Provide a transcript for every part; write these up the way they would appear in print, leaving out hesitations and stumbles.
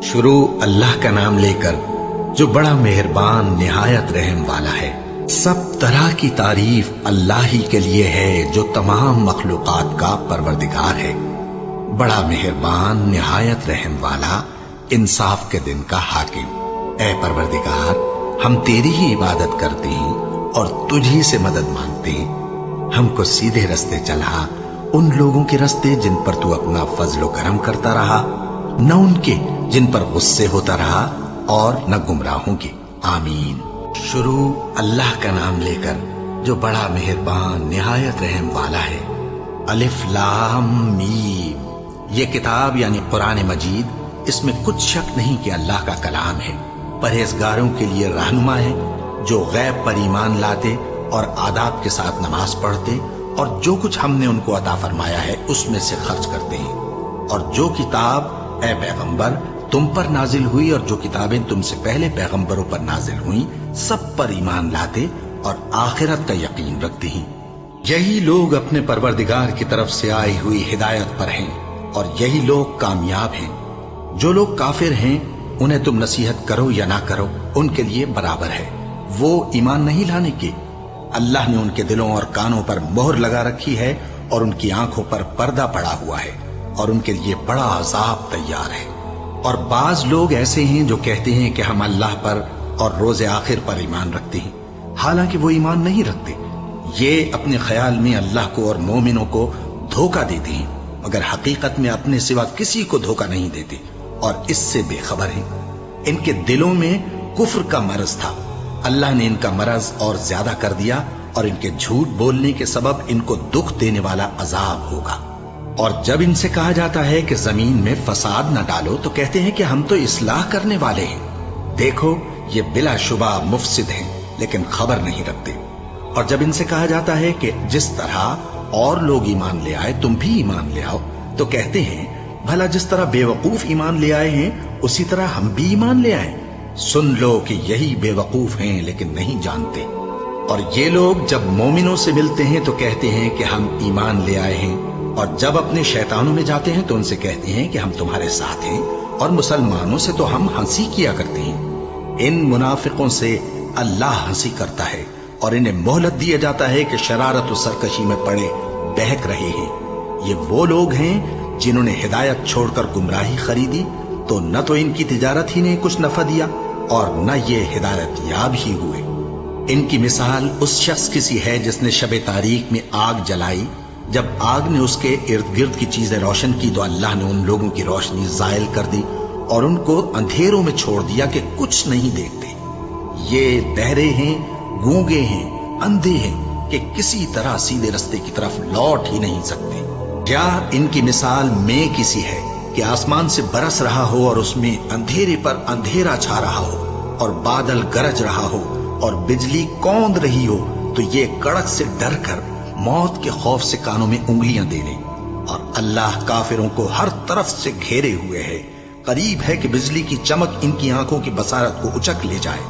شروع اللہ کا نام لے کر جو بڑا مہربان نہایت رحم والا ہے۔ سب طرح کی تعریف اللہ ہی کے لیے ہے جو تمام مخلوقات کا پروردگار ہے، بڑا مہربان نہایت رحم والا، انصاف کے دن کا حاکم۔ اے پروردگار، ہم تیری ہی عبادت کرتے ہیں اور تجھی سے مدد مانگتے ہیں۔ ہم کو سیدھے رستے چلا، ان لوگوں کے رستے جن پر تو اپنا فضل و کرم کرتا رہا، نہ ان کے جن پر غصے ہوتا رہا، اور نہ گمراہوں کے۔ آمین۔ شروع اللہ کا نام لے کر جو بڑا مہربان نہایت رحم والا ہے۔ الف لام میم۔ یہ کتاب یعنی قرآن مجید، اس میں کچھ شک نہیں کہ اللہ کا کلام ہے، پرہیزگاروں کے لیے رہنما ہے، جو غیب پر ایمان لاتے اور آداب کے ساتھ نماز پڑھتے اور جو کچھ ہم نے ان کو عطا فرمایا ہے اس میں سے خرچ کرتے ہیں، اور جو کتاب اے پیغمبر تم پر نازل ہوئی اور جو کتابیں تم سے پہلے پیغمبروں پر نازل ہوئیں سب پر ایمان لاتے اور آخرت کا یقین رکھتے ہیں۔ یہی لوگ اپنے پروردگار کی طرف سے آئی ہوئی ہدایت پر ہیں اور یہی لوگ کامیاب ہیں۔ جو لوگ کافر ہیں انہیں تم نصیحت کرو یا نہ کرو ان کے لیے برابر ہے، وہ ایمان نہیں لانے کے۔ اللہ نے ان کے دلوں اور کانوں پر مہر لگا رکھی ہے اور ان کی آنکھوں پر پردہ پڑا ہوا ہے اور ان کے لیے بڑا عذاب تیار ہے۔ اور بعض لوگ ایسے ہیں جو کہتے ہیں کہ ہم اللہ پر اور روز آخر پر ایمان رکھتے ہیں، حالانکہ وہ ایمان نہیں رکھتے۔ یہ اپنے خیال میں اللہ کو اور مومنوں کو دھوکہ دیتے ہیں، مگر حقیقت میں اپنے سوا کسی کو دھوکہ نہیں دیتے اور اس سے بے خبر ہیں۔ ان کے دلوں میں کفر کا مرض تھا، اللہ نے ان کا مرض اور زیادہ کر دیا اور ان کے جھوٹ بولنے کے سبب ان کو دکھ دینے والا عذاب ہوگا۔ اور جب ان سے کہا جاتا ہے کہ زمین میں فساد نہ ڈالو تو کہتے ہیں کہ ہم تو اصلاح کرنے والے ہیں۔ دیکھو یہ بلا شبہ مفسد ہیں لیکن خبر نہیں رکھتے۔ اور جب ان سے کہا جاتا ہے کہ جس طرح اور لوگ ایمان لے آئے تم بھی ایمان لے آؤ تو کہتے ہیں بھلا جس طرح بے وقوف ایمان لے آئے ہیں اسی طرح ہم بھی ایمان لے آئیں۔ سن لو کہ یہی بے وقوف ہیں لیکن نہیں جانتے۔ اور یہ لوگ جب مومنوں سے ملتے ہیں تو کہتے ہیں کہ ہم ایمان لے آئے ہیں، اور جب اپنے شیطانوں میں جاتے ہیں تو ان سے کہتے ہیں کہ ہم تمہارے ساتھ ہیں، اور مسلمانوں سے تو ہم ہنسی کیا کرتے ہیں۔ ان منافقوں سے اللہ ہنسی کرتا ہے اور انہیں مہلت دیا جاتا ہے کہ شرارت و سرکشی میں پڑے بہک رہے ہیں۔ یہ وہ لوگ ہیں جنہوں نے ہدایت چھوڑ کر گمراہی خریدی، تو نہ تو ان کی تجارت ہی نے کچھ نفع دیا اور نہ یہ ہدایت یاب ہی ہوئے۔ ان کی مثال اس شخص کی سی ہے جس نے شب تاریک میں آگ جلائی، جب آگ نے اس کے ارد گرد کی چیزیں روشن کی تو اللہ نے ان لوگوں کی روشنی زائل کر دی اور ان کو اندھیروں میں چھوڑ دیا کہ کچھ نہیں دیکھتے۔ یہ بہرے ہیں، گونگے ہیں، اندھے ہیں کہ کسی طرح سیدھے رستے کی طرف لوٹ ہی نہیں سکتے۔ کیا ان کی مثال میں کسی ہے کہ آسمان سے برس رہا ہو اور اس میں اندھیرے پر اندھیرا چھا رہا ہو اور بادل گرج رہا ہو اور بجلی کوند رہی ہو تو یہ کڑک سے ڈر کر موت کے خوف سے کانوں میں انگلیاں دے لیں۔ اور اللہ کافروں کو ہر طرف سے گھیرے ہوئے ہے، قریب ہے کہ بجلی کی چمک ان کی آنکھوں کی بصارت کو اچک لے جائے۔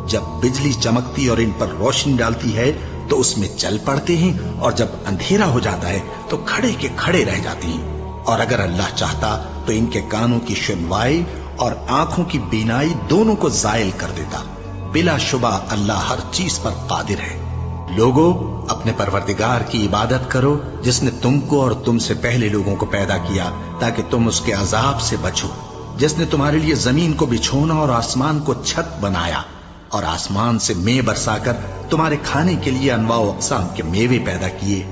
جب بجلی چمکتی اور ان پر روشنی ڈالتی ہے تو اس میں چل پڑتے ہیں، اور جب اندھیرا ہو جاتا ہے تو کھڑے کے کھڑے رہ جاتے ہیں۔ اور اگر اللہ چاہتا تو ان کے کانوں کی سنوائی اور آنکھوں کی بینائی دونوں کو زائل کر دیتا۔ بلا شبہ اللہ ہر چیز پر قادر ہے۔ لوگو اپنے پروردگار کی عبادت کرو جس نے تم کو اور تم سے پہلے لوگوں کو پیدا کیا تاکہ تم اس کے عذاب سے بچو، جس نے تمہارے لیے زمین کو بچھونا اور آسمان کو چھت بنایا اور آسمان سے مے برسا کر تمہارے کھانے کے لیے انواع و اقسام کے میوے پیدا کیے۔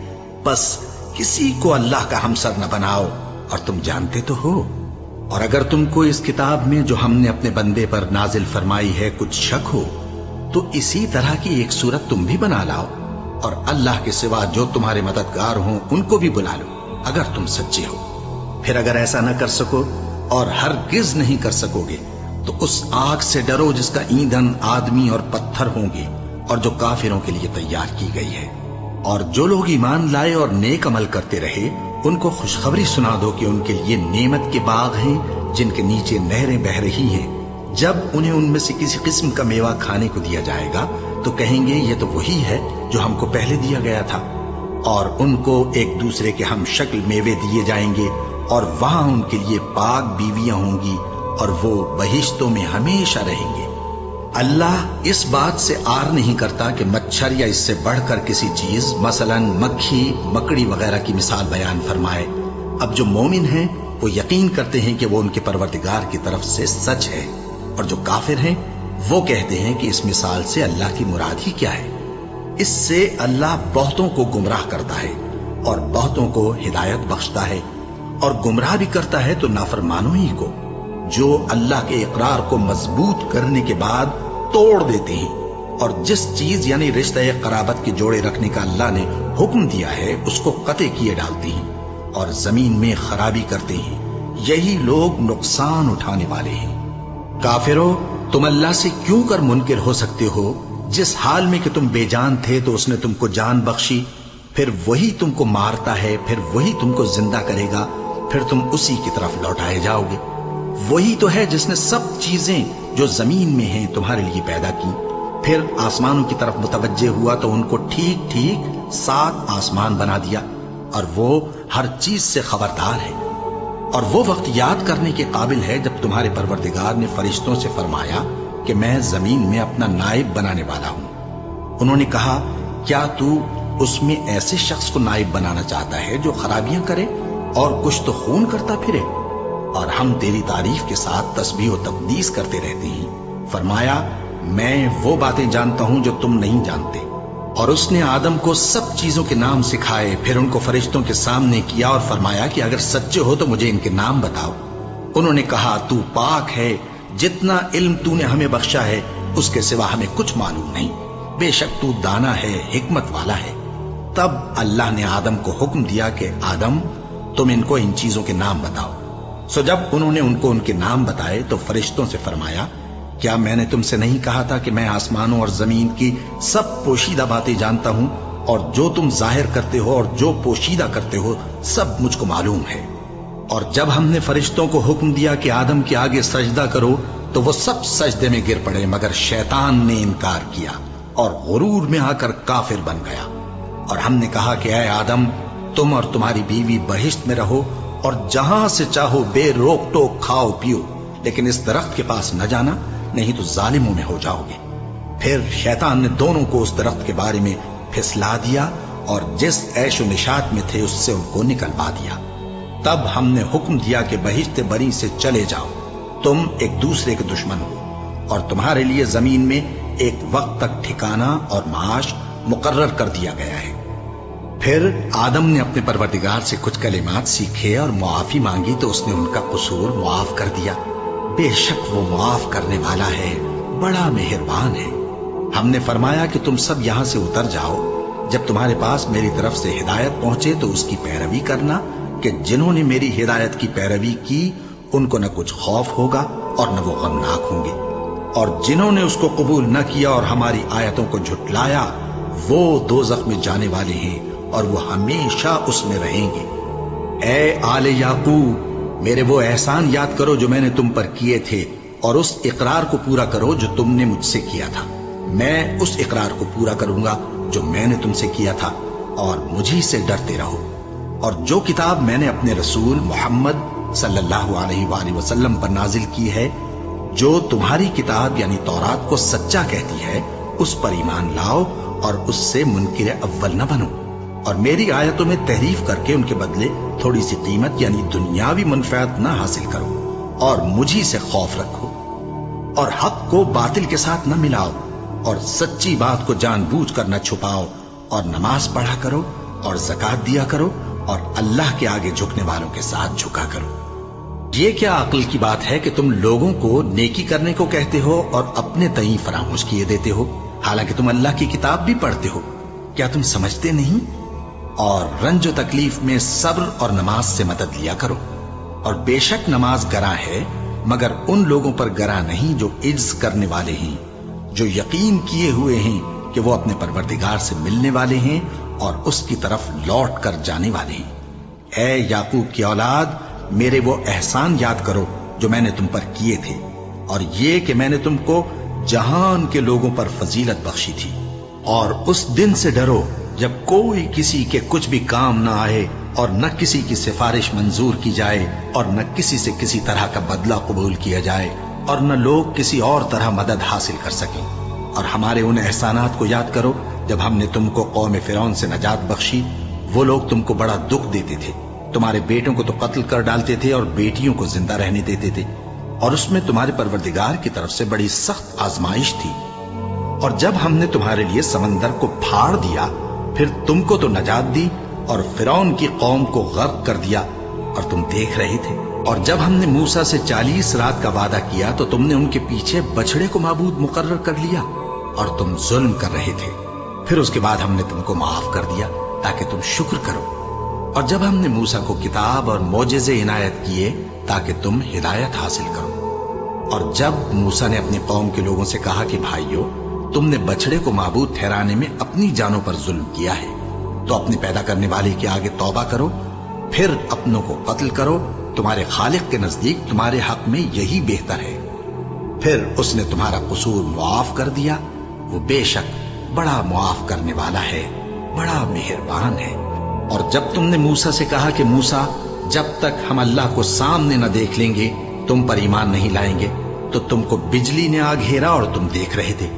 بس کسی کو اللہ کا ہمسر نہ بناؤ، اور تم جانتے تو ہو۔ اور اگر تم کو اس کتاب میں جو ہم نے اپنے بندے پر نازل فرمائی ہے کچھ شک ہو تو اسی طرح کی ایک صورت تم بھی بنا لاؤ، اور اللہ کے سوا جو تمہارے مددگار ہوں ان کو بھی بلا لو اگر تم سچے ہو۔ پھر اگر ایسا نہ کر سکو اور ہرگز نہیں کر سکو گے تو اس آگ سے ڈرو جس کا ایندھن آدمی اور پتھر ہوں گے اور جو کافروں کے لیے تیار کی گئی ہے۔ اور جو لوگ ایمان لائے اور نیک عمل کرتے رہے ان کو خوشخبری سنا دو کہ ان کے لیے نعمت کے باغ ہیں جن کے نیچے نہریں بہہ رہی ہیں۔ جب انہیں ان میں سے کسی قسم کا میوہ کھانے کو دیا جائے گا تو کہیں گے یہ تو وہی ہے جو ہم کو پہلے دیا گیا تھا، اور ان کو ایک دوسرے کے ہم شکل میوے دیے جائیں گے، اور وہاں ان کے لیے پاک بیویاں ہوں گی اور وہ بہشتوں میں ہمیشہ رہیں گے۔ اللہ اس بات سے آر نہیں کرتا کہ مچھر یا اس سے بڑھ کر کسی چیز مثلا مکھی مکڑی وغیرہ کی مثال بیان فرمائے۔ اب جو مومن ہیں وہ یقین کرتے ہیں کہ وہ ان کے پروردگار کی طرف سے سچ ہے، اور جو کافر ہیں وہ کہتے ہیں کہ اس مثال سے اللہ کی مراد ہی کیا ہے۔ اس سے اللہ بہتوں کو گمراہ کرتا ہے اور بہتوں کو ہدایت بخشتا ہے، اور گمراہ بھی کرتا ہے تو نافرمانوں ہی کو، جو اللہ کے اقرار کو مضبوط کرنے کے بعد توڑ دیتے ہیں، اور جس چیز یعنی رشتہ قرابت کے جوڑے رکھنے کا اللہ نے حکم دیا ہے اس کو قطع کیے ڈالتے ہیں اور زمین میں خرابی کرتے ہیں۔ یہی لوگ نقصان اٹھانے والے ہیں۔ کافرو، تم اللہ سے کیوں کر منکر ہو سکتے ہو؟ جس حال میں کہ تم بے جان تھے تو اس نے تم کو جان بخشی، پھر وہی تم کو مارتا ہے، پھر وہی تم کو زندہ کرے گا، پھر تم اسی کی طرف لوٹائے جاؤ گے۔ وہی تو ہے جس نے سب چیزیں جو زمین میں ہیں تمہارے لیے پیدا کی، پھر آسمانوں کی طرف متوجہ ہوا تو ان کو ٹھیک ٹھیک 7 آسمان بنا دیا، اور وہ ہر چیز سے خبردار ہے۔ اور وہ وقت یاد کرنے کے قابل ہے جب تمہارے پروردگار نے فرشتوں سے فرمایا کہ میں زمین میں اپنا نائب بنانے والا ہوں۔ انہوں نے کہا، کیا تو اس میں ایسے شخص کو نائب بنانا چاہتا ہے جو خرابیاں کرے اور کچھ تو خون کرتا پھرے؟ اور ہم تیری تعریف کے ساتھ تسبیح و تقدیس کرتے رہتے ہیں۔ فرمایا، میں وہ باتیں جانتا ہوں جو تم نہیں جانتے۔ اور اس نے آدم کو سب چیزوں کے نام سکھائے، پھر ان کو فرشتوں کے سامنے کیا اور فرمایا کہ اگر سچے ہو تو مجھے ان کے نام بتاؤ۔ انہوں نے کہا، تو پاک ہے، جتنا علم تو نے ہمیں بخشا ہے اس کے سوا ہمیں کچھ معلوم نہیں، بے شک تو دانا ہے، حکمت والا ہے۔ تب اللہ نے آدم کو حکم دیا کہ آدم، تم ان کو ان چیزوں کے نام بتاؤ۔ سو جب انہوں نے ان کو ان کے نام بتائے تو فرشتوں سے فرمایا، کیا میں نے تم سے نہیں کہا تھا کہ میں آسمانوں اور زمین کی سب پوشیدہ باتیں جانتا ہوں، اور جو تم ظاہر کرتے ہو اور جو پوشیدہ کرتے ہو سب مجھ کو معلوم ہے۔ اور جب ہم نے فرشتوں کو حکم دیا کہ آدم کے آگے سجدہ کرو تو وہ سب سجدے میں گر پڑے، مگر شیطان نے انکار کیا اور غرور میں آ کر کافر بن گیا۔ اور ہم نے کہا کہ اے آدم، تم اور تمہاری بیوی بہشت میں رہو اور جہاں سے چاہو بے روک ٹوک کھاؤ پیو، لیکن اس درخت کے پاس نہ جانا، نہیں تو ظالموں میں ہو جاؤ گے۔ پھر شیطان نے دونوں کو اس درخت کے بارے میں پھسلا دیا اور جس عیش و نشاط میں تھے اس سے ان کو نکلوا دیا۔ تب ہم نے حکم دیا کہ بہشت بری سے چلے جاؤ، تم ایک دوسرے کے دشمن ہو، اور تمہارے لیے زمین میں ایک وقت تک ٹھکانہ اور معاش مقرر کر دیا گیا ہے۔ پھر آدم نے اپنے پروردگار سے کچھ کلمات سیکھے اور معافی مانگی تو اس نے ان کا قصور معاف کر دیا۔ بے شک وہ معاف کرنے والا ہے، بڑا مہربان ہے۔ ہم نے فرمایا کہ تم سب یہاں سے اتر جاؤ، جب تمہارے پاس میری طرف سے ہدایت پہنچے تو اس کی پیروی کرنا، کہ جنہوں نے میری ہدایت کی پیروی کی ان کو نہ کچھ خوف ہوگا اور نہ وہ غمناک ہوں گے، اور جنہوں نے اس کو قبول نہ کیا اور ہماری آیتوں کو جھٹلایا وہ دوزخ میں جانے والے ہیں اور وہ ہمیشہ اس میں رہیں گے۔ اے آل یعقوب، میرے وہ احسان یاد کرو جو میں نے تم پر کیے تھے، اور اس اقرار کو پورا کرو جو تم نے مجھ سے کیا تھا۔ میں اس اقرار کو پورا کروں گا جو میں نے تم سے کیا تھا، اور مجھی سے ڈرتے رہو۔ اور جو کتاب میں نے اپنے رسول محمد صلی اللہ علیہ وآلہ وسلم پر نازل کی ہے، جو تمہاری کتاب یعنی تورات کو سچا کہتی ہے، اس پر ایمان لاؤ اور اس سے منکر اول نہ بنو، اور میری آیتوں میں تحریف کر کے ان کے بدلے تھوڑی سی قیمت یعنی دنیاوی منفعت نہ حاصل کرو، اور مجھی سے خوف رکھو، اور حق کو باطل کے ساتھ نہ ملاؤ، اور سچی بات کو جان بوجھ کر نہ چھپاؤ، اور نماز پڑھا کرو اور زکوٰۃ دیا کرو، اور اللہ کے آگے جھکنے والوں کے ساتھ جھکا کرو۔ یہ کیا عقل کی بات ہے کہ تم لوگوں کو نیکی کرنے کو کہتے ہو اور اپنے تئیں فراموش کیے دیتے ہو، حالانکہ تم اللہ کی کتاب بھی پڑھتے ہو؟ کیا تم سمجھتے نہیں؟ اور رنج و تکلیف میں صبر اور نماز سے مدد لیا کرو، اور بے شک نماز گراں ہے، مگر ان لوگوں پر گراں نہیں جو عجز کرنے والے ہیں، جو یقین کیے ہوئے ہیں کہ وہ اپنے پروردگار سے ملنے والے ہیں اور اس کی طرف لوٹ کر جانے والے ہیں۔ اے یعقوب کی اولاد، میرے وہ احسان یاد کرو جو میں نے تم پر کیے تھے، اور یہ کہ میں نے تم کو جہان کے لوگوں پر فضیلت بخشی تھی، اور اس دن سے ڈرو جب کوئی کسی کے کچھ بھی کام نہ آئے اور نہ کسی کی سفارش منظور کی جائے اور نہ کسی سے کسی طرح کا بدلہ قبول کیا جائے اور نہ لوگ کسی اور طرح مدد حاصل کر سکیں۔ اور ہمارے ان احسانات کو یاد کرو جب ہم نے تم کو قوم فرعون سے نجات بخشی۔ وہ لوگ تم کو بڑا دکھ دیتے تھے، تمہارے بیٹوں کو تو قتل کر ڈالتے تھے اور بیٹیوں کو زندہ رہنے دیتے تھے، اور اس میں تمہارے پروردگار کی طرف سے بڑی سخت آزمائش تھی۔ اور جب ہم نے تمہارے لیے سمندر کو پھاڑ دیا، پھر تم کو تو نجات دی اور فرعون کی قوم کو غرق کر دیا، اور تم دیکھ رہے تھے۔ اور جب ہم نے موسیٰ سے 40 رات کا وعدہ کیا تو تم نے ان کے پیچھے بچڑے کو معبود مقرر کر لیا اور تم ظلم کر رہے تھے۔ پھر اس کے بعد ہم نے تم کو معاف کر دیا تاکہ تم شکر کرو۔ اور جب ہم نے موسیٰ کو کتاب اور معجزے عنایت کیے تاکہ تم ہدایت حاصل کرو۔ اور جب موسیٰ نے اپنی قوم کے لوگوں سے کہا کہ بھائیو، تم نے بچڑے کو معبود ٹھہرانے میں اپنی جانوں پر ظلم کیا ہے، تو اپنے پیدا کرنے والے کے آگے توبہ کرو، پھر اپنوں کو قتل کرو، تمہارے خالق کے نزدیک تمہارے حق میں یہی بہتر ہے۔ پھر اس نے تمہارا قصور معاف کر دیا، وہ بے شک بڑا معاف کرنے والا ہے، بڑا مہربان ہے۔ اور جب تم نے موسیٰ سے کہا کہ موسیٰ، جب تک ہم اللہ کو سامنے نہ دیکھ لیں گے تم پر ایمان نہیں لائیں گے، تو تم کو بجلی نے آ گھیرا اور تم دیکھ رہے تھے۔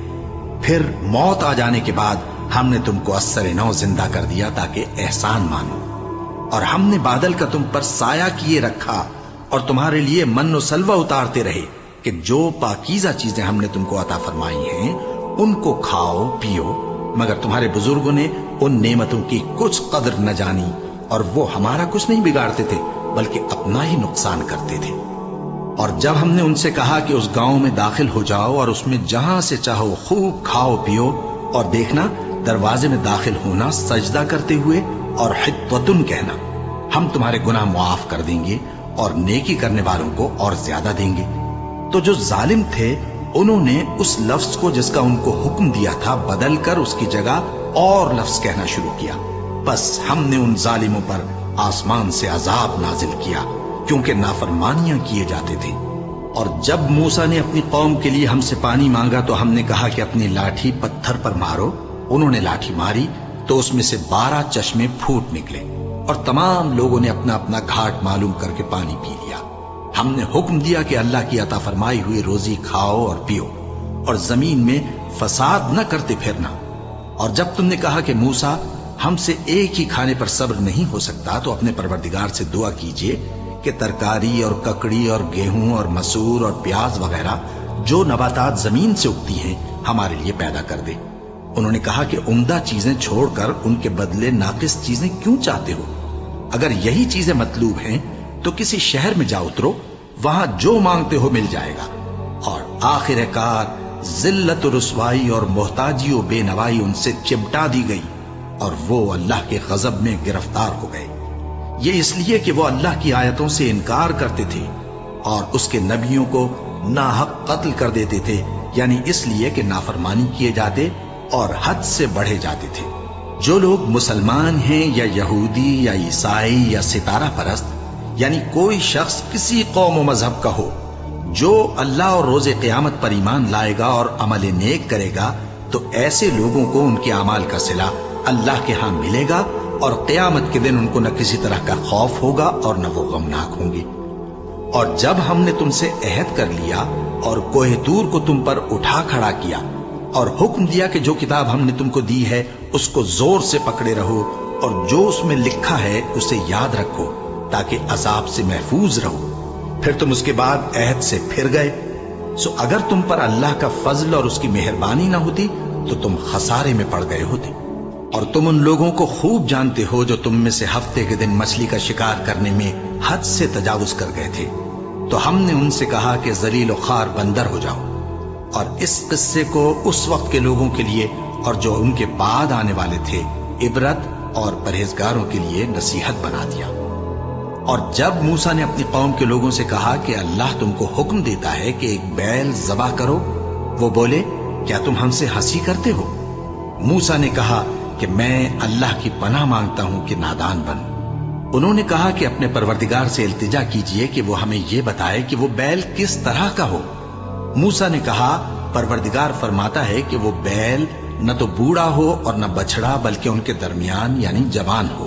پھر موت آ جانے کے بعد ہم نے تم کو اثر نو زندہ کر دیا تاکہ احسان مانو۔ اور ہم نے بادل کا تم پر سایہ کیے رکھا اور تمہارے لیے من و سلوہ اتارتے رہے کہ جو پاکیزہ چیزیں ہم نے تم کو عطا فرمائی ہیں ان کو کھاؤ پیو، مگر تمہارے بزرگوں نے ان نعمتوں کی کچھ قدر نہ جانی، اور وہ ہمارا کچھ نہیں بگاڑتے تھے بلکہ اپنا ہی نقصان کرتے تھے۔ اور جب ہم نے ان سے کہا کہ اس گاؤں میں داخل ہو جاؤ اور اس میں جہاں سے چاہو خوب کھاؤ پیو، اور دیکھنا دروازے میں داخل ہونا سجدہ کرتے ہوئے اور حطوتن کہنا، ہم تمہارے گناہ معاف کر دیں گے اور نیکی کرنے والوں کو اور زیادہ دیں گے۔ تو جو ظالم تھے انہوں نے اس لفظ کو جس کا ان کو حکم دیا تھا بدل کر اس کی جگہ اور لفظ کہنا شروع کیا، بس ہم نے ان ظالموں پر آسمان سے عذاب نازل کیا کیونکہ نافرمانیاں کیے جاتے تھے۔ اور جب موسیٰ نے اپنی قوم کے لیے ہم سے پانی مانگا تو ہم نے کہا کہ اپنی لاٹھی پتھر پر مارو۔ انہوں نے لاٹھی ماری تو اس میں سے 12 چشمے پھوٹ نکلے، اور تمام لوگوں نے اپنا اپنا گھاٹ معلوم کر کے پانی پی لیا۔ ہم نے حکم دیا کہ اللہ کی عطا فرمائی ہوئی روزی کھاؤ اور پیو، اور زمین میں فساد نہ کرتے پھرنا۔ اور جب تم نے کہا کہ موسیٰ، ہم سے ایک ہی کھانے پر صبر نہیں ہو سکتا، تو اپنے پروردگار سے دعا کیجئے کہ ترکاری اور ککڑی اور گیہوں اور مسور اور پیاز وغیرہ جو نباتات زمین سے اگتی ہیں ہمارے لیے پیدا کر دے۔ انہوں نے کہا کہ عمدہ چیزیں چھوڑ کر ان کے بدلے ناقص چیزیں کیوں چاہتے ہو؟ اگر یہی چیزیں مطلوب ہیں تو کسی شہر میں جا اترو، وہاں جو مانگتے ہو مل جائے گا۔ اور آخر کار ذلت و رسوائی اور محتاجی و بے نوائی ان سے چمٹا دی گئی، اور وہ اللہ کے غضب میں گرفتار ہو گئے۔ یہ اس لیے کہ وہ اللہ کی آیتوں سے انکار کرتے تھے اور اس کے نبیوں کو ناحق قتل کر دیتے تھے، یعنی اس لیے کہ نافرمانی کیے جاتے اور حد سے بڑھے جاتے تھے۔ جو لوگ مسلمان ہیں یا یہودی یا عیسائی یا ستارہ پرست، یعنی کوئی شخص کسی قوم و مذہب کا ہو، جو اللہ اور روز قیامت پر ایمان لائے گا اور عمل نیک کرے گا، تو ایسے لوگوں کو ان کے اعمال کا صلہ اللہ کے ہاں ملے گا، اور قیامت کے دن ان کو نہ کسی طرح کا خوف ہوگا اور نہ وہ غمناک ہوں گے۔ اور جب ہم نے تم سے عہد کر لیا اور کوہ طور کو تم پر اٹھا کھڑا کیا اور حکم دیا کہ جو کتاب ہم نے تم کو دی ہے اس کو زور سے پکڑے رہو، اور جو اس میں لکھا ہے اسے یاد رکھو تاکہ عذاب سے محفوظ رہو، پھر تم اس کے بعد عہد سے پھر گئے، سو اگر تم پر اللہ کا فضل اور اس کی مہربانی نہ ہوتی تو تم خسارے میں پڑ گئے ہوتے۔ اور تم ان لوگوں کو خوب جانتے ہو جو تم میں سے ہفتے کے دن مچھلی کا شکار کرنے میں حد سے تجاوز کر گئے تھے، تو ہم نے ان سے کہا کہ ذلیل و خوار بندر ہو جاؤ، اور اس قصے کو اس وقت کے لوگوں کے لیے اور جو ان کے بعد آنے والے تھے عبرت اور پرہیزگاروں کے لیے نصیحت بنا دیا۔ اور جب موسیٰ نے اپنی قوم کے لوگوں سے کہا کہ اللہ تم کو حکم دیتا ہے کہ ایک بیل ذبح کرو، وہ بولے کیا تم ہم سے ہنسی کرتے ہو؟ موسیٰ نے کہا کہ میں اللہ کی پناہ مانگتا ہوں کہ نادان بنوں۔ انہوں نے کہا کہ اپنے پروردگار سے التجا کیجئے کہ وہ ہمیں یہ بتائے کہ وہ بیل کس طرح کا ہو۔ موسیٰ نے کہا پروردگار فرماتا ہے کہ وہ بیل نہ تو بوڑھا ہو اور نہ بچڑا، بلکہ ان کے درمیان یعنی جوان ہو،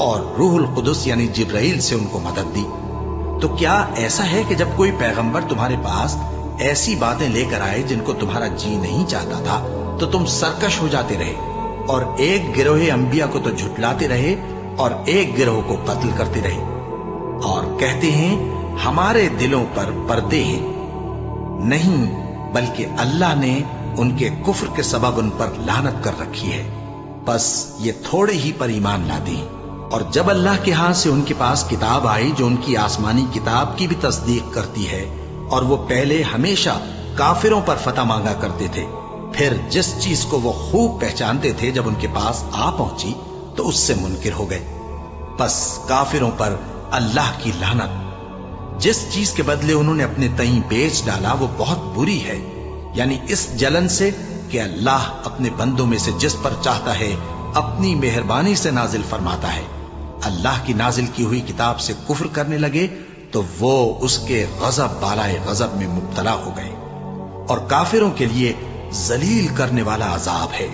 اور روح القدس یعنی جبرائیل سے ان کو مدد دی۔ تو کیا ایسا ہے کہ جب کوئی پیغمبر تمہارے پاس ایسی باتیں لے کر آئے جن کو تمہارا جی نہیں چاہتا تھا تو تم سرکش ہو جاتے رہے، اور ایک گروہ انبیاء کو تو جھٹلاتے رہے اور ایک گروہ کو قتل کرتے رہے، اور کہتے ہیں ہمارے دلوں پر پردے ہیں؟ نہیں، بلکہ اللہ نے ان کے کفر کے سبب ان پر لعنت کر رکھی ہے، بس یہ تھوڑے ہی پر ایمان لاتے ہیں۔ اور جب اللہ کے ہاں سے ان کے پاس کتاب آئی جو ان کی آسمانی کتاب کی بھی تصدیق کرتی ہے، اور وہ پہلے ہمیشہ کافروں پر فتح مانگا کرتے تھے، پھر جس چیز کو وہ خوب پہچانتے تھے جب ان کے پاس آ پہنچی تو اس سے منکر ہو گئے، بس کافروں پر اللہ کی لعنت۔ جس چیز کے بدلے انہوں نے اپنے تئیں بیچ ڈالا وہ بہت بری ہے، یعنی اس جلن سے کہ اللہ اپنے بندوں میں سے جس پر چاہتا ہے اپنی مہربانی سے نازل فرماتا ہے۔ اللہ کی نازل کی ہوئی کتاب سے کفر کرنے لگے تو وہ اس کے غضب بالائے غضب میں مبتلا ہو گئے، اور کافروں کے لیے ذلیل کرنے والا عذاب ہے۔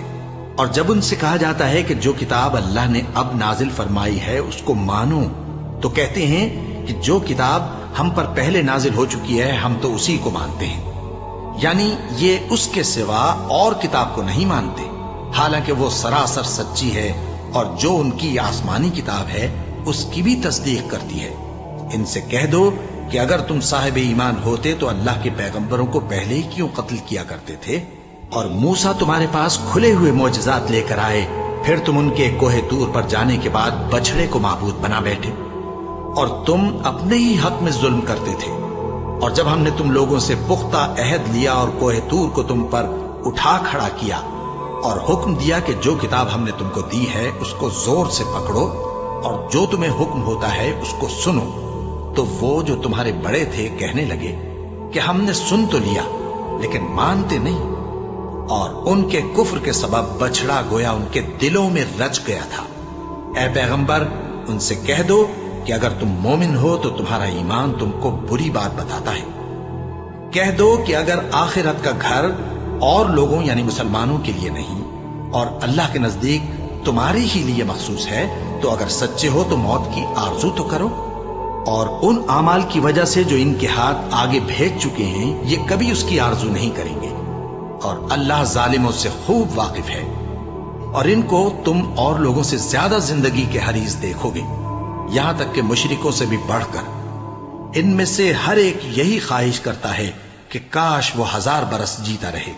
اور جب ان سے کہا جاتا ہے کہ جو کتاب اللہ نے اب نازل فرمائی ہے اس کو مانو، تو کہتے ہیں کہ جو کتاب ہم پر پہلے نازل ہو چکی ہے ہم تو اسی کو مانتے ہیں، یعنی یہ اس کے سوا اور کتاب کو نہیں مانتے، حالانکہ وہ سراسر سچی ہے، اور جو ان کی آسمانی کتاب ہے اس کی بھی تصدیق کرتی ہے۔ ان سے کہہ دو کہ اگر تم صاحب ایمان ہوتے تو اللہ کے پیغمبروں کو پہلے ہی کیوں قتل کیا کرتے تھے؟ اور موسیٰ تمہارے پاس کھلے ہوئے معجزات لے کر آئے، پھر تم ان کے کوہ طور پر جانے کے بعد بچڑے کو معبود بنا بیٹھے، اور تم اپنے ہی حق میں ظلم کرتے تھے۔ اور جب ہم نے تم لوگوں سے پختہ عہد لیا اور کوہ طور کو تم پر اٹھا کھڑا کیا اور حکم دیا کہ جو کتاب ہم نے تم کو دی ہے اس کو زور سے پکڑو اور جو تمہیں حکم ہوتا ہے اس کو سنو، تو وہ جو تمہارے بڑے تھے کہنے لگے کہ ہم نے سن تو لیا لیکن مانتے نہیں، اور ان کے کفر کے سبب بچڑا گویا ان کے دلوں میں رچ گیا تھا۔ اے پیغمبر ان سے کہہ دو کہ اگر تم مومن ہو تو تمہارا ایمان تم کو بری بات بتاتا ہے۔ کہہ دو کہ اگر آخرت کا گھر اور لوگوں یعنی مسلمانوں کے لیے نہیں اور اللہ کے نزدیک تمہارے ہی لیے مخصوص ہے تو اگر سچے ہو تو موت کی آرزو تو کرو، اور ان اعمال کی وجہ سے جو ان کے ہاتھ آگے بھیج چکے ہیں یہ کبھی اس کی آرزو نہیں کریں گے، اور اللہ ظالموں سے خوب واقف ہے۔ اور ان کو تم اور لوگوں سے زیادہ زندگی کے حریص دیکھو گے، یہاں تک کہ مشرکوں سے بھی بڑھ کر۔ ان میں سے ہر ایک یہی خواہش کرتا ہے کہ کاش وہ 1000 برس جیتا رہے،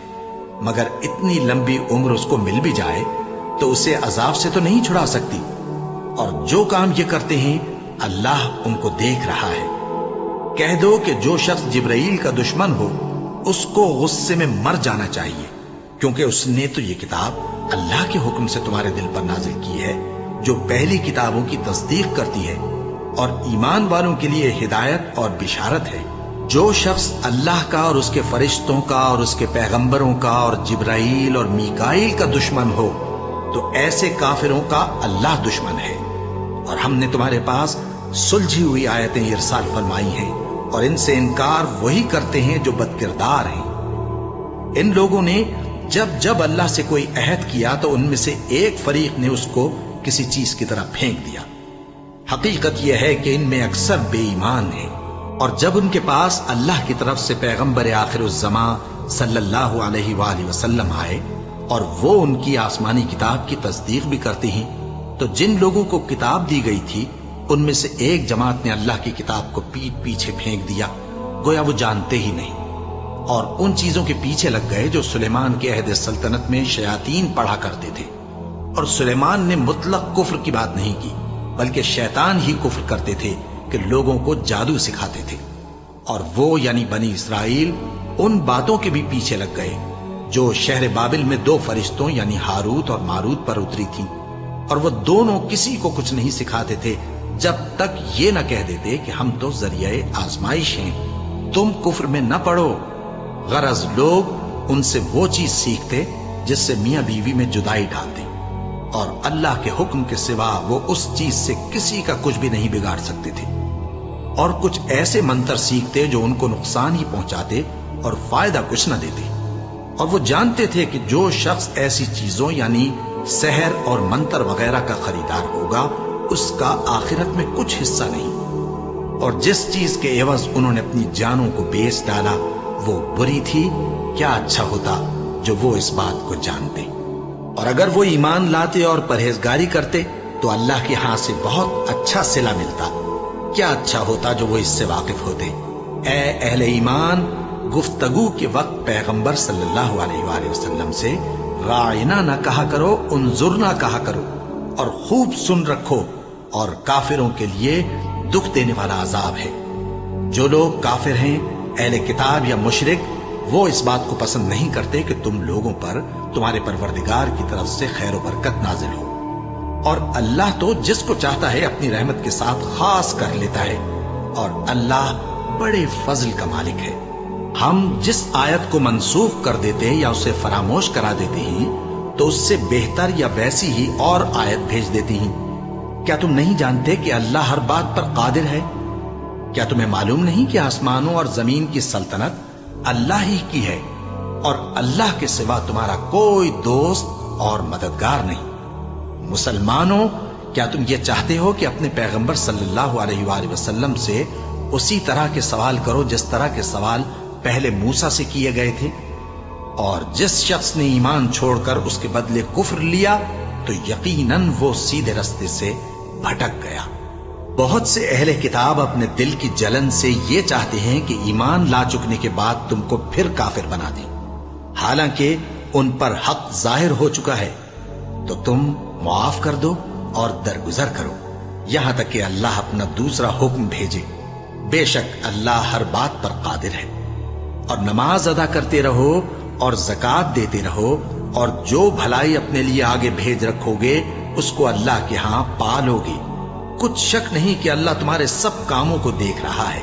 مگر اتنی لمبی عمر اس کو مل بھی جائے تو اسے عذاب سے تو نہیں چھڑا سکتی، اور جو کام یہ کرتے ہیں اللہ ان کو دیکھ رہا ہے۔ کہہ دو کہ جو شخص جبرائیل کا دشمن ہو اس کو غصے میں مر جانا چاہیے، کیونکہ اس نے تو یہ کتاب اللہ کے حکم سے تمہارے دل پر نازل کی ہے جو پہلی کتابوں کی تصدیق کرتی ہے، اور ایمان والوں کے لیے ہدایت اور بشارت ہے۔ جو شخص اللہ کا اور اس کے فرشتوں کا اور اس کے پیغمبروں کا اور جبرائیل اور میکائیل کا دشمن ہو تو ایسے کافروں کا اللہ دشمن ہے۔ اور ہم نے تمہارے پاس سلجھی ہوئی آیتیں ارسال فرمائی ہیں، اور ان سے انکار وہی کرتے ہیں جو بد کردار ہیں۔ ان لوگوں نے جب اللہ سے کوئی عہد کیا تو ان میں سے ایک فریق نے اس کو کسی چیز کی طرح پھینک دیا۔ حقیقت یہ ہے کہ ان میں اکثر بے ایمان ہیں، اور جب ان کے پاس اللہ کی طرف سے پیغمبر آخر الزماں صلی اللہ علیہ وآلہ وسلم آئے اور وہ ان کی آسمانی کتاب کی تصدیق بھی کرتے ہیں، تو جن لوگوں کو کتاب دی گئی تھی ان میں سے ایک جماعت نے اللہ کی کتاب کو پیٹ پیچھے پھینک دیا، گویا وہ جانتے ہی نہیں، اور ان چیزوں کے پیچھے لگ گئے جو سلیمان کے عہد سلطنت میں شیاطین پڑھا کرتے تھے۔ اور سلیمان نے مطلق کفر کی بات نہیں کی، بلکہ شیطان ہی کفر کرتے تھے کہ لوگوں کو جادو سکھاتے تھے، اور وہ یعنی بنی اسرائیل ان باتوں کے بھی پیچھے لگ گئے جو شہر بابل میں 2 فرشتوں یعنی ہاروت اور ماروت پر اتری تھی، اور وہ دونوں کسی کو کچھ نہیں سکھاتے تھے جب تک یہ نہ کہہ دیتے کہ ہم تو ذریعہ آزمائش ہیں، تم کفر میں نہ پڑو۔ غرض لوگ ان سے وہ چیز سیکھتے جس سے میاں بیوی میں جدائی ڈال دیں، اور اللہ کے حکم کے سوا وہ اس چیز سے کسی کا کچھ بھی نہیں بگاڑ سکتے تھے، اور کچھ ایسے منتر سیکھتے جو ان کو نقصان ہی پہنچاتے اور فائدہ کچھ نہ دیتے۔ اور وہ جانتے تھے کہ جو شخص ایسی چیزوں یعنی سحر اور منتر وغیرہ کا خریدار ہوگا اس کا آخرت میں کچھ حصہ نہیں، اور جس چیز کے عوض انہوں نے اپنی جانوں کو بیچ ڈالا وہ بری تھی۔ کیا اچھا ہوتا جو وہ اس بات کو جانتے، اور اگر وہ ایمان لاتے اور پرہیزگاری کرتے تو اللہ کے ہاں سے بہت اچھا صلہ ملتا۔ کیا اچھا ہوتا جو وہ اس سے واقف ہوتے۔ اے اہل ایمان، گفتگو کے وقت پیغمبر صلی اللہ علیہ وآلہ وسلم سے راعنا نہ کہا کرو، انظرنا کہا کرو، اور خوب سن رکھو، اور کافروں کے لیے دکھ دینے والا عذاب ہے۔ جو لوگ کافر ہیں، اہل کتاب یا مشرک، وہ اس بات کو پسند نہیں کرتے کہ تم لوگوں پر تمہارے پروردگار کی طرف سے خیر و برکت نازل ہو، اور اللہ تو جس کو چاہتا ہے اپنی رحمت کے ساتھ خاص کر لیتا ہے، اور اللہ بڑے فضل کا مالک ہے۔ ہم جس آیت کو منسوخ کر دیتے یا اسے فراموش کرا دیتے ہیں تو اس سے بہتر یا ویسی ہی اور آیت بھیج دیتی ہیں۔ کیا تم نہیں جانتے کہ اللہ ہر بات پر قادر ہے؟ کیا تمہیں معلوم نہیں کہ آسمانوں اور زمین کی سلطنت اللہ ہی کی ہے، اور اللہ کے سوا تمہارا کوئی دوست اور مددگار نہیں؟ مسلمانوں، کیا تم یہ چاہتے ہو کہ اپنے پیغمبر صلی اللہ علیہ وآلہ وسلم سے اسی طرح کے سوال کرو جس طرح کے سوال پہلے موسیٰ سے کیے گئے تھے؟ اور جس شخص نے ایمان چھوڑ کر اس کے بدلے کفر لیا تو یقیناً وہ سیدھے رستے سے بھٹک گیا۔ بہت سے اہل کتاب اپنے دل کی جلن سے یہ چاہتے ہیں کہ ایمان لا چکنے کے بعد تم کو پھر کافر بنا دیں، حالانکہ ان پر حق ظاہر ہو چکا ہے۔ تو تم معاف کر دو اور درگزر کرو یہاں تک کہ اللہ اپنا دوسرا حکم بھیجے۔ بے شک اللہ ہر بات پر قادر ہے۔ اور نماز ادا کرتے رہو اور زکوٰۃ دیتے رہو، اور جو بھلائی اپنے لیے آگے بھیج رکھو گے اس کو اللہ کے ہاں پالو گے۔ کچھ شک نہیں کہ اللہ تمہارے سب کاموں کو دیکھ رہا ہے۔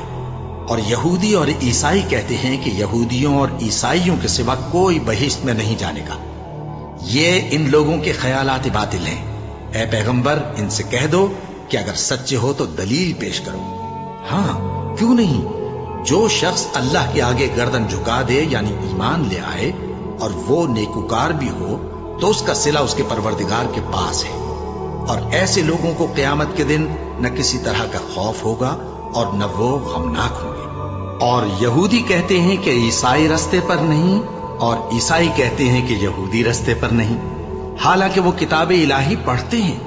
اور یہودی اور عیسائی کہتے ہیں کہ یہودیوں اور عیسائیوں کے سوا کوئی بہشت میں نہیں جانے گا۔ یہ ان لوگوں کے خیالات باطل ہیں۔ اے پیغمبر، ان سے کہہ دو کہ اگر سچے ہو تو دلیل پیش کرو۔ ہاں، کیوں نہیں؟ جو شخص اللہ کے آگے گردن جھکا دے، یعنی ایمان لے آئے، اور وہ نیکوکار بھی ہو، تو اس کا صلہ اس کے پروردگار کے پاس ہے۔ اور ایسے لوگوں کو قیامت کے دن نہ کسی طرح کا خوف ہوگا اور نہ وہ غمناک ہوں گے۔ اور یہودی کہتے ہیں کہ عیسائی رستے پر نہیں، اور عیسائی کہتے ہیں کہ یہودی رستے پر نہیں، حالانکہ وہ کتاب الہی پڑھتے ہیں۔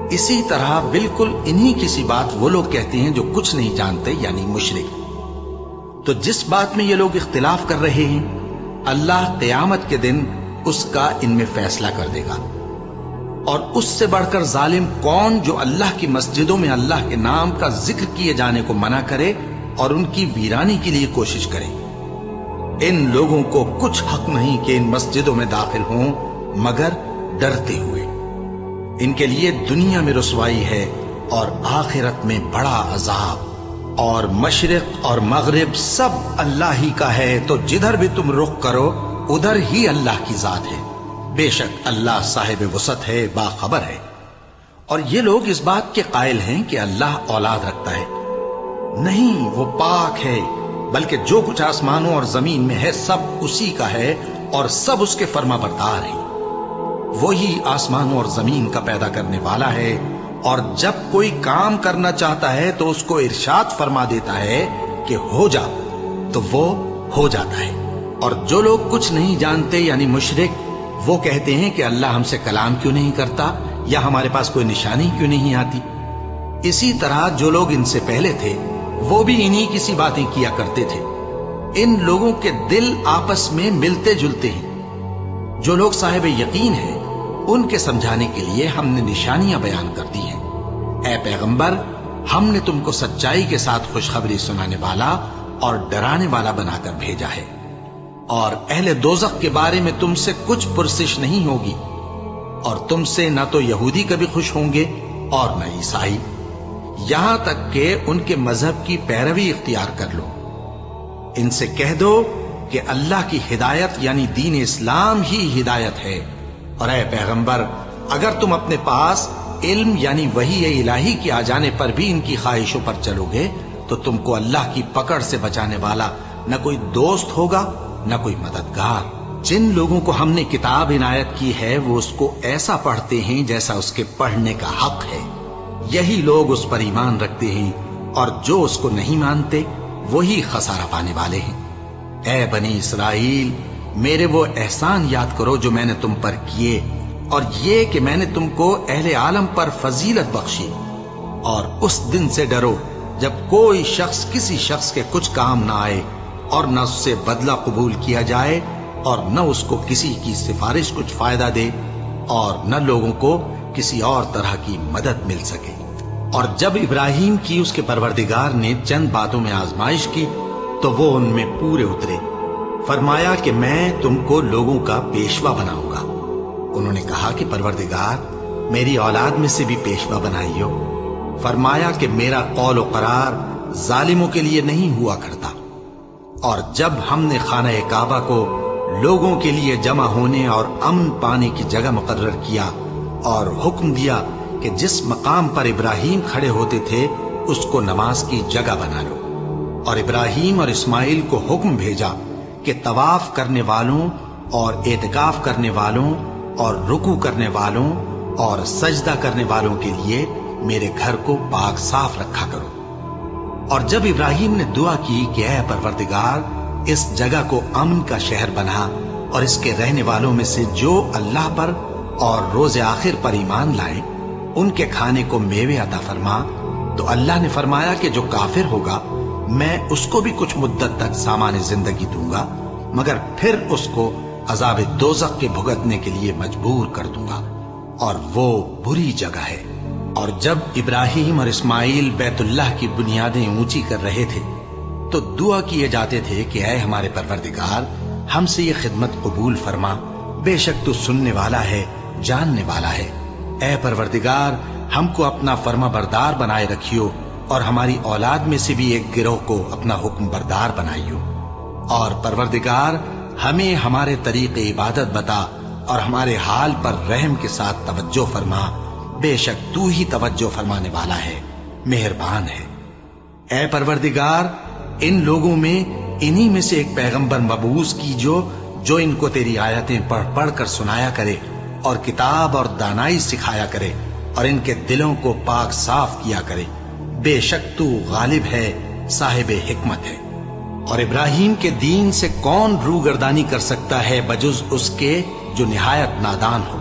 اسی طرح بالکل انہی کسی بات وہ لوگ کہتے ہیں جو کچھ نہیں جانتے، یعنی مشرک۔ تو جس بات میں یہ لوگ اختلاف کر رہے ہیں، اللہ قیامت کے دن اس کا ان میں فیصلہ کر دے گا۔ اور اس سے بڑھ کر ظالم کون جو اللہ کی مسجدوں میں اللہ کے نام کا ذکر کیے جانے کو منع کرے اور ان کی ویرانی کے لیے کوشش کرے۔ ان لوگوں کو کچھ حق نہیں کہ ان مسجدوں میں داخل ہوں مگر ڈرتے ہوئے۔ ان کے لیے دنیا میں رسوائی ہے اور آخرت میں بڑا عذاب۔ اور مشرق اور مغرب سب اللہ ہی کا ہے، تو جدھر بھی تم رخ کرو ادھر ہی اللہ کی ذات ہے۔ بے شک اللہ صاحب وسعت ہے، باخبر ہے۔ اور یہ لوگ اس بات کے قائل ہیں کہ اللہ اولاد رکھتا ہے۔ نہیں، وہ پاک ہے، بلکہ جو کچھ آسمانوں اور زمین میں ہے سب اسی کا ہے، اور سب اس کے فرما بردار ہیں۔ وہی آسمانوں اور زمین کا پیدا کرنے والا ہے، اور جب کوئی کام کرنا چاہتا ہے تو اس کو ارشاد فرما دیتا ہے کہ ہو جا، تو وہ ہو جاتا ہے۔ اور جو لوگ کچھ نہیں جانتے، یعنی مشرک، وہ کہتے ہیں کہ اللہ ہم سے کلام کیوں نہیں کرتا، یا ہمارے پاس کوئی نشانی کیوں نہیں آتی۔ اسی طرح جو لوگ ان سے پہلے تھے وہ بھی انہی کسی باتیں کیا کرتے تھے۔ ان لوگوں کے دل آپس میں ملتے جلتے ہیں۔ جو لوگ صاحب یقین ہیں ان کے سمجھانے کے لیے ہم نے نشانیاں بیان کر دی ہیں۔ اے پیغمبر، ہم نے تم کو سچائی کے ساتھ خوشخبری سنانے والا اور ڈرانے والا بنا کر بھیجا ہے۔ اور اہل دوزخ کے بارے میں تم سے کچھ پرسش نہیں ہوگی، اور تم سے نہ تو یہودی کبھی خوش ہوں گے اور نہ عیسائی، یہاں تک کہ ان کے مذہب کی پیروی اختیار کر لو۔ ان سے کہہ دو کہ اللہ کی ہدایت یعنی دین اسلام ہی ہدایت ہے۔ اور اے پیغمبر، اگر تم اپنے پاس علم یعنی وحی الہی کے آ جانے پر بھی ان کی خواہشوں پر چلو گے تو تم کو اللہ کی پکڑ سے بچانے والا نہ کوئی دوست ہوگا نہ کوئی مددگار۔ جن لوگوں کو ہم نے کتاب عنایت کی ہے وہ اس کو ایسا پڑھتے ہیں جیسا اس کے پڑھنے کا حق ہے، یہی لوگ اس پر ایمان رکھتے ہیں اور جو اس کو نہیں مانتے وہی خسارہ پانے والے ہیں۔ اے بنی اسرائیل، میرے وہ احسان یاد کرو جو میں نے تم پر کیے، اور یہ کہ میں نے تم کو اہل عالم پر فضیلت بخشی، اور اس دن سے ڈرو جب کوئی شخص کسی شخص کے کچھ کام نہ آئے اور نہ اس سے بدلہ قبول کیا جائے اور نہ اس کو کسی کی سفارش کچھ فائدہ دے اور نہ لوگوں کو کسی اور طرح کی مدد مل سکے۔ اور جب ابراہیم کی اس کے پروردگار نے چند باتوں میں آزمائش کی تو وہ ان میں پورے اترے۔ فرمایا کہ میں تم کو لوگوں کا پیشوا بناؤں گا۔ انہوں نے کہا کہ پروردگار، میری اولاد میں سے بھی پیشوا بنائیو۔ فرمایا کہ میرا قول و قرار ظالموں کے لیے نہیں ہوا کرتا۔ اور جب ہم نے خانہ کعبہ کو لوگوں کے لیے جمع ہونے اور امن پانے کی جگہ مقرر کیا اور حکم دیا کہ جس مقام پر ابراہیم کھڑے ہوتے تھے اس کو نماز کی جگہ بنا لو، اور ابراہیم اور اسماعیل کو حکم بھیجا کہ طواف کرنے والوں اور اعتکاف کرنے والوں اور رکوع کرنے والوں اور سجدہ کرنے والوں کے لیے میرے گھر کو پاک صاف رکھا کرو۔ اور جب ابراہیم نے دعا کی کہ اے پروردگار، اس جگہ کو امن کا شہر بنا اور اس کے رہنے والوں میں سے جو اللہ پر اور روز آخر پر ایمان لائیں ان کے کھانے کو میوے عطا فرما، تو اللہ نے فرمایا کہ جو کافر ہوگا میں اس کو بھی کچھ مدت تک سامان زندگی دوں گا، مگر پھر اس کو عذاب دوزخ کے بھگتنے کے لیے مجبور کر دوں گا، اور وہ بری جگہ ہے۔ اور جب ابراہیم اور اسماعیل بیت اللہ کی بنیادیں اونچی کر رہے تھے تو دعا کیے جاتے تھے کہ اے ہمارے پروردگار، ہم سے یہ خدمت قبول فرما، بے شک تو سننے والا ہے، جاننے والا ہے۔ اے پروردگار، ہم کو اپنا فرما بردار بنائے رکھیو، اور ہماری اولاد میں سے بھی ایک گروہ کو اپنا حکم بردار بنائیو۔ اور پروردگار، ہمیں ہمارے طریق عبادت بتا اور ہمارے حال پر رحم کے ساتھ توجہ فرما، بے شک تو ہی توجہ فرمانے والا ہے، مہربان ہے۔ اے پروردگار، ان لوگوں میں انہی میں سے ایک پیغمبر مبعوث کیجو جو ان کو تیری آیتیں پڑھ پڑھ کر سنایا کرے اور کتاب اور دانائی سکھایا کرے اور ان کے دلوں کو پاک صاف کیا کرے، بے شک تو غالب ہے، صاحب حکمت ہے۔ اور ابراہیم کے دین سے کون روگردانی کر سکتا ہے بجز اس کے جو نہایت نادان ہو؟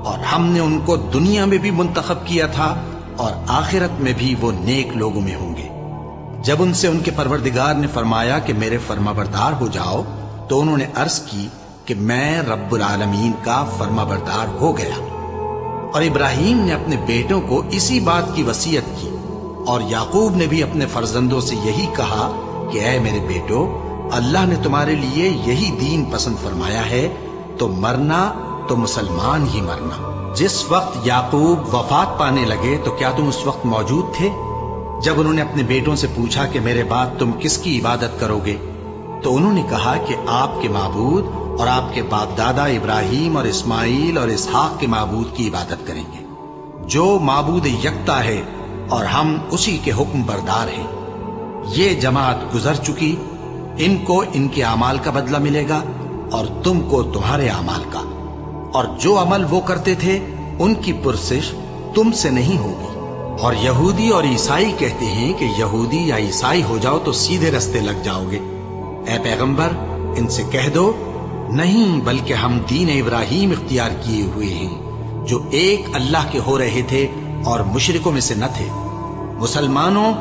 اور ہم نے ان کو دنیا میں بھی منتخب کیا تھا اور آخرت میں بھی وہ نیک لوگوں میں ہوں گے۔ جب ان سے ان کے پروردگار نے فرمایا کہ میرے فرما بردار ہو جاؤ تو انہوں نے عرض کی کہ میں رب العالمین کا فرما بردار ہو گیا۔ اور ابراہیم نے اپنے بیٹوں کو اسی بات کی وصیت کی، اور یعقوب نے بھی اپنے فرزندوں سے یہی کہا کہ اے میرے بیٹو، اللہ نے تمہارے لیے یہی دین پسند فرمایا ہے، تو مرنا تو مسلمان ہی مرنا۔ جس وقت یعقوب وفات پانے لگے تو کیا تم اس وقت موجود تھے جب انہوں نے اپنے بیٹوں سے پوچھا کہ میرے بعد تم کس کی عبادت کرو گے؟ تو انہوں نے کہا کہ آپ کے معبود اور آپ کے باپ دادا ابراہیم اور اسماعیل اور اسحاق کے معبود کی عبادت کریں گے، جو معبود یکتا ہے اور ہم اسی کے حکم بردار ہیں۔ یہ جماعت گزر چکی، ان کو ان کے اعمال کا بدلہ ملے گا اور تم کو تمہارے اعمال کا، اور جو عمل وہ کرتے تھے ان کی پرسش تم سے نہیں ہوگی۔ اور یہودی اور عیسائی کہتے ہیں کہ یہودی یا عیسائی ہو جاؤ تو سیدھے رستے لگ جاؤ گے۔ اے پیغمبر، ان سے کہہ دو نہیں، بلکہ ہم دین ابراہیم اختیار کیے ہوئے ہیں جو ایک اللہ کے ہو رہے تھے اور مشرکوں میں سے نہ تھے۔ مسلمانوں،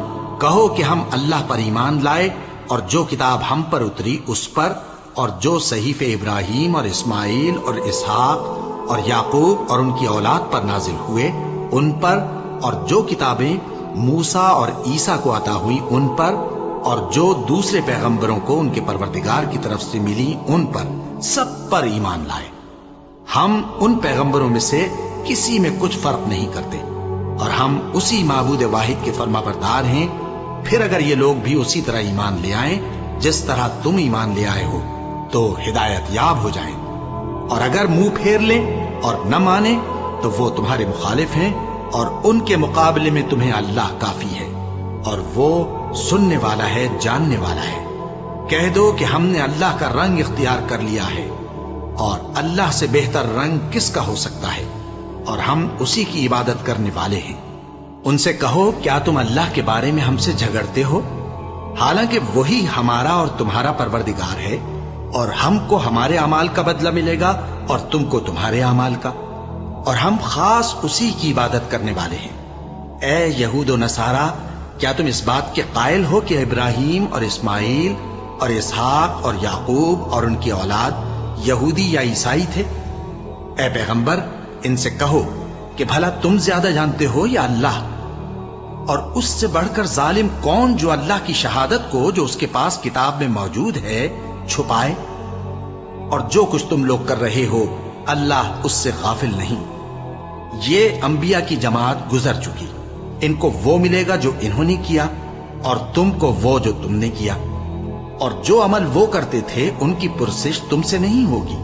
کہو کہ ہم اللہ پر ایمان لائے اور جو کتاب ہم پر اتری اس پر، اور جو صحیفے ابراہیم اور اسماعیل اور اسحاق اور یعقوب اور ان کی اولاد پر نازل ہوئے ان پر، اور جو کتابیں موسیٰ اور عیسیٰ کو عطا ہوئی ان پر، اور جو دوسرے پیغمبروں کو ان کے پروردگار کی طرف سے ملی ان پر، سب پر ایمان لائے۔ ہم ان پیغمبروں میں سے کسی میں کچھ فرق نہیں کرتے، اور ہم اسی معبود واحد کے فرما بردار ہیں۔ پھر اگر یہ لوگ بھی اسی طرح ایمان لے آئیں جس طرح تم ایمان لے آئے ہو تو ہدایت یاب ہو جائیں، اور اگر منہ پھیر لیں اور نہ مانیں تو وہ تمہارے مخالف ہیں، اور ان کے مقابلے میں تمہیں اللہ کافی ہے، اور وہ سننے والا ہے، جاننے والا ہے۔ کہہ دو کہ ہم نے اللہ کا رنگ اختیار کر لیا ہے، اور اللہ سے بہتر رنگ کس کا ہو سکتا ہے، اور ہم اسی کی عبادت کرنے والے ہیں۔ ان سے کہو کیا تم اللہ کے بارے میں ہم سے جھگڑتے ہو، حالانکہ وہی ہمارا اور تمہارا پروردگار ہے، اور ہم کو ہمارے اعمال کا بدلہ ملے گا اور تم کو تمہارے اعمال کا، اور ہم خاص اسی کی عبادت کرنے والے ہیں۔ اے یہود و نصارا، کیا تم اس بات کے قائل ہو کہ ابراہیم اور اسماعیل اور اسحاق اور یعقوب اور ان کی اولاد یہودی یا عیسائی تھے؟ اے پیغمبر، ان سے کہو کہ بھلا تم زیادہ جانتے ہو یا اللہ؟ اور اس سے بڑھ کر ظالم کون جو اللہ کی شہادت کو جو اس کے پاس کتاب میں موجود ہے چھپائے؟ اور جو کچھ تم لوگ کر رہے ہو اللہ اس سے غافل نہیں۔ یہ انبیاء کی جماعت گزر چکی، ان کو وہ ملے گا جو انہوں نے کیا، اور تم کو وہ جو تم نے کیا، اور جو عمل وہ کرتے تھے ان کی پرسش تم سے نہیں ہوگی۔